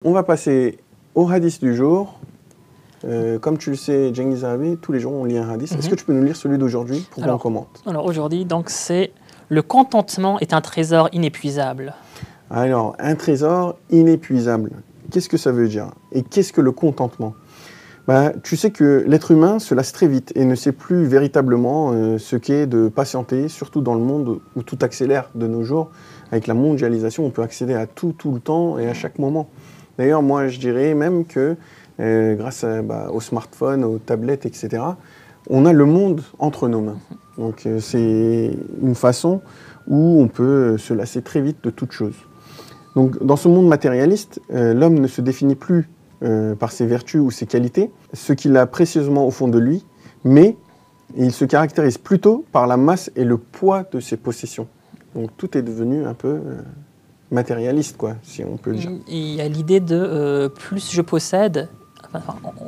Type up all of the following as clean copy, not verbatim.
On va passer au hadith du jour. Comme tu le sais, Cengiz Abi, tous les jours on lit un hadith. Est-ce que tu peux nous lire celui d'aujourd'hui pour qu'on commente? Alors aujourd'hui, donc c'est le contentement est un trésor inépuisable. Alors, un trésor inépuisable. Qu'est-ce que ça veut dire? Et qu'est-ce que le contentement? Tu sais que l'être humain se lasse très vite et ne sait plus véritablement ce qu'est de patienter, surtout dans le monde où tout accélère de nos jours. Avec la mondialisation, on peut accéder à tout le temps et à chaque moment. D'ailleurs, moi, je dirais même que grâce aux smartphones, aux tablettes, etc., on a le monde entre nos mains. Donc, c'est une façon où on peut se lasser très vite de toute chose. Donc, dans ce monde matérialiste, l'homme ne se définit plus par ses vertus ou ses qualités, ce qu'il a précieusement au fond de lui, mais il se caractérise plutôt par la masse et le poids de ses possessions. Donc, tout est devenu un peu matérialiste, quoi, si on peut le dire. Il y a l'idée de plus je possède,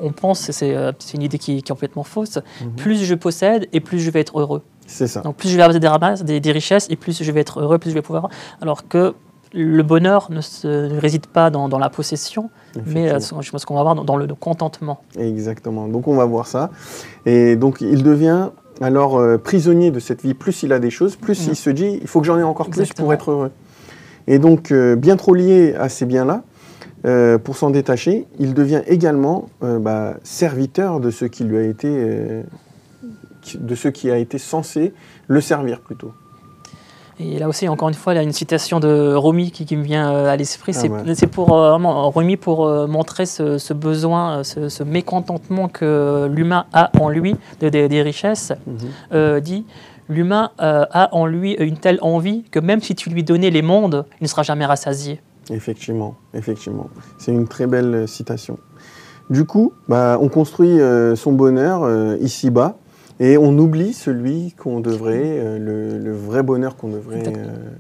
on pense, c'est une idée qui est complètement fausse, plus je possède et plus je vais être heureux. C'est ça. Donc plus je vais avoir des richesses et plus je vais être heureux, plus je vais pouvoir... Alors que le bonheur ne réside pas dans la possession, mais je pense qu'on va voir dans le contentement. Exactement. Donc on va voir ça. Et donc il devient alors prisonnier de cette vie. Plus il a des choses, plus il se dit, il faut que j'en ai encore plus pour être heureux. Et donc, bien trop lié à ces biens-là, pour s'en détacher, il devient également serviteur de ce qui lui a été, de ce qui a été censé le servir plutôt. Et là aussi, encore une fois, il y a une citation de Rumi qui me vient à l'esprit. C'est pour Rumi pour montrer ce besoin, ce mécontentement que l'humain a en lui des richesses. Dit l'humain a en lui une telle envie que même si tu lui donnais les mondes, il ne sera jamais rassasié. Effectivement, effectivement. C'est une très belle citation. Du coup, on construit son bonheur ici-bas et on oublie celui qu'on devrait, le vrai bonheur qu'on devrait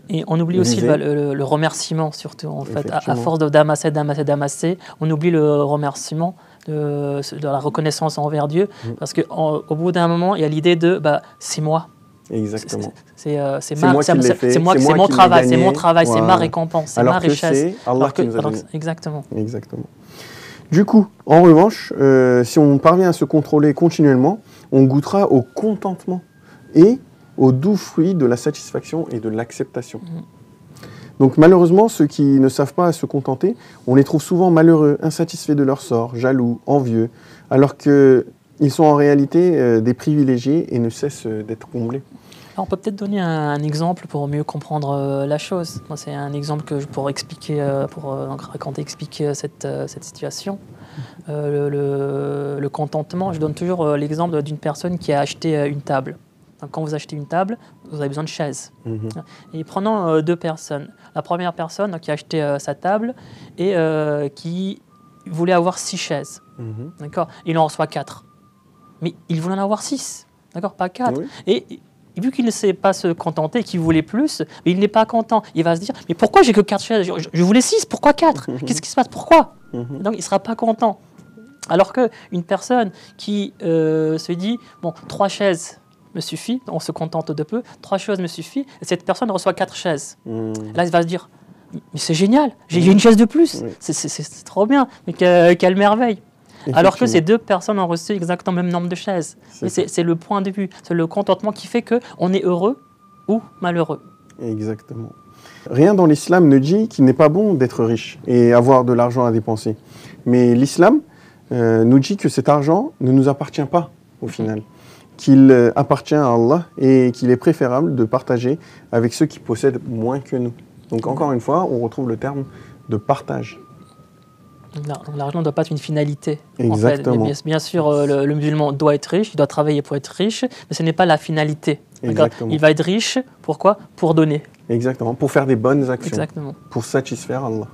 et on oublie aussi le remerciement, surtout, en fait. À force d'amasser, on oublie le remerciement. De la reconnaissance envers Dieu, parce qu'au bout d'un moment, il y a l'idée de c'est moi. Exactement. C'est mon travail, voilà. C'est ma récompense, c'est ma richesse. C'est Allah qui nous a donné. Exactement. Exactement. Du coup, en revanche, si on parvient à se contrôler continuellement, on goûtera au contentement et au doux fruit de la satisfaction et de l'acceptation. Donc malheureusement, ceux qui ne savent pas se contenter, on les trouve souvent malheureux, insatisfaits de leur sort, jaloux, envieux, alors qu'ils sont en réalité des privilégiés et ne cessent d'être comblés. Alors on peut peut-être donner un exemple pour mieux comprendre la chose. Moi, c'est un exemple que pour expliquer cette situation. Le contentement, je donne toujours l'exemple d'une personne qui a acheté une table. Donc, quand vous achetez une table, vous avez besoin de chaises. Et prenons deux personnes. La première personne qui a acheté sa table et qui voulait avoir 6 chaises. D'accord. Il en reçoit 4. Mais il voulait en avoir 6. D'accord, pas 4. Oui. Et vu qu'il ne sait pas se contenter, qu'il voulait plus, mais il n'est pas content. Il va se dire, mais pourquoi j'ai que 4 chaises? Je voulais 6, pourquoi 4? Qu'est-ce qui se passe? Pourquoi? Donc il ne sera pas content. Alors qu'une personne qui se dit, bon, 3 chaises me suffit, on se contente de peu, 3 chaises me suffit, et cette personne reçoit 4 chaises. Là, il va se dire, mais c'est génial, j'ai une chaise de plus, c'est trop bien, mais quelle merveille. Alors que ces deux personnes ont reçu exactement le même nombre de chaises. C'est le point de vue, c'est le contentement qui fait qu'on est heureux ou malheureux. Exactement. Rien dans l'islam ne dit qu'il n'est pas bon d'être riche et avoir de l'argent à dépenser. Mais l'islam nous dit que cet argent ne nous appartient pas au final. Qu'il appartient à Allah et qu'il est préférable de partager avec ceux qui possèdent moins que nous. Donc encore une fois, on retrouve le terme de partage. L'argent ne doit pas être une finalité. Exactement. En fait. Bien sûr, le musulman doit être riche, il doit travailler pour être riche, mais ce n'est pas la finalité. Il va être riche, pourquoi? Pour donner. Exactement, pour faire des bonnes actions. Exactement. Pour satisfaire Allah.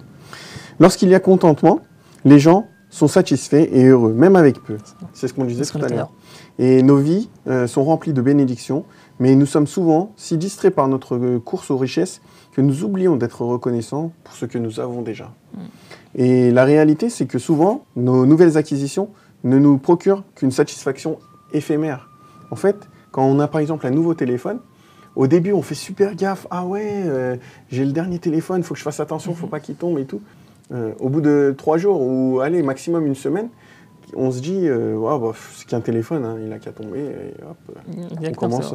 Lorsqu'il y a contentement, les gens sont satisfaits et heureux, même avec peu. C'est ce qu'on disait tout à l'heure. Et nos vies sont remplies de bénédictions, mais nous sommes souvent si distraits par notre course aux richesses que nous oublions d'être reconnaissants pour ce que nous avons déjà. Et la réalité, c'est que souvent, nos nouvelles acquisitions ne nous procurent qu'une satisfaction éphémère. En fait, quand on a par exemple un nouveau téléphone, au début, on fait super gaffe. Ah ouais, j'ai le dernier téléphone, il faut que je fasse attention, il ne faut pas qu'il tombe et tout. Au bout de 3 jours ou allez, maximum une semaine, on se dit, ah, bah, c'est qu'un téléphone, hein, il a qu'à tomber, et hop, on commence...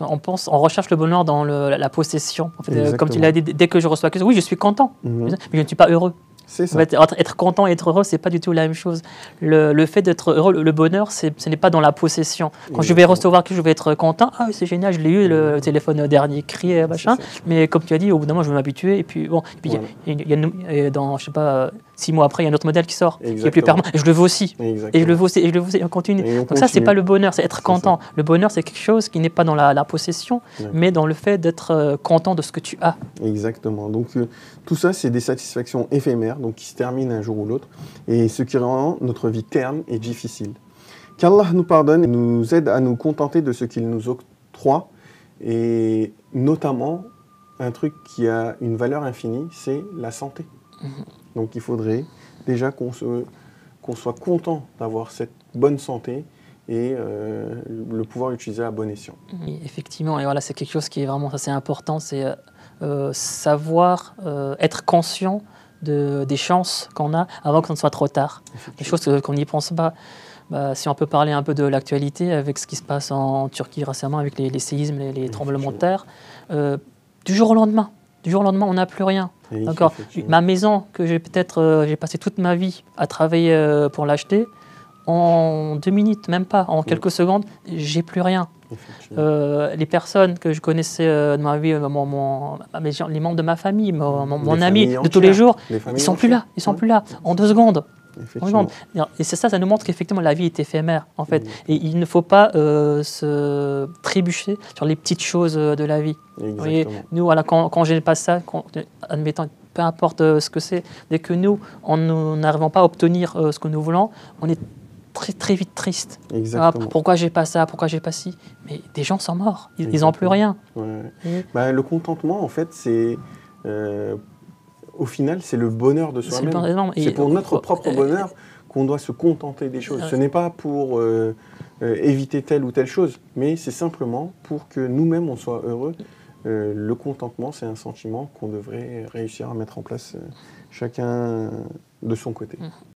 On pense, on recherche le bonheur dans la possession. En fait, comme tu l'as dit, dès que je reçois quelque chose, oui, je suis content, mais je ne suis pas heureux. C'est ça. En fait, être content et être heureux, c'est pas du tout la même chose. Le fait d'être heureux, le bonheur, ce n'est pas dans la possession. Quand je vais recevoir quelque chose, je vais être content. Ah oui, c'est génial, je l'ai eu, le téléphone dernier cri, machin. Mais comme tu as dit, au bout d'un moment, je vais m'habituer. Et puis bon, il y a dans, je sais pas, 6 mois après, il y a un autre modèle qui sort, qui est plus performant. Et je le veux aussi. Et je le veux aussi, et je le veux aussi, et on continue. Donc ça, c'est pas le bonheur, c'est être content. Le bonheur, c'est quelque chose qui n'est pas dans la possession, mais dans le fait d'être content de ce que tu as. Exactement. Donc tout ça, c'est des satisfactions éphémères, donc qui se terminent un jour ou l'autre, et ce qui rend notre vie terne et difficile. Qu'Allah nous pardonne et nous aide à nous contenter de ce qu'il nous octroie, et notamment, un truc qui a une valeur infinie, c'est la santé. Donc il faudrait déjà qu'on soit content d'avoir cette bonne santé et le pouvoir l'utiliser à bon escient. Et effectivement, et voilà, c'est quelque chose qui est vraiment assez important, c'est savoir être conscient des chances qu'on a avant que ce ne soit trop tard. Des choses qu'on n'y pense pas. Bah, si on peut parler un peu de l'actualité avec ce qui se passe en Turquie récemment, avec les séismes, les tremblements de terre, du jour au lendemain, on n'a plus rien. D'accord. Ma maison, que j'ai passé toute ma vie à travailler pour l'acheter, en 2 minutes, même pas, en quelques secondes, j'ai plus rien. Les personnes que je connaissais de ma vie, les membres de ma famille, mon ami de tous les jours, ils sont plus là, en 2 secondes. Et c'est ça, ça nous montre qu'effectivement la vie est éphémère, en fait. Et il ne faut pas se trébucher sur les petites choses de la vie. Vous voyez, nous, voilà, quand j'ai pas ça, admettons, peu importe ce que c'est, dès que nous n'arrivons pas à obtenir ce que nous voulons, on est très, très vite triste. Pourquoi j'ai pas ça, pourquoi j'ai pas ci? Mais des gens sont morts, ils n'ont plus rien. Bah, le contentement, en fait, c'est... au final, c'est le bonheur de soi-même. C'est pour notre propre bonheur qu'on doit se contenter des choses. Ce n'est pas pour éviter telle ou telle chose, mais c'est simplement pour que nous-mêmes, on soit heureux. Le contentement, c'est un sentiment qu'on devrait réussir à mettre en place chacun de son côté.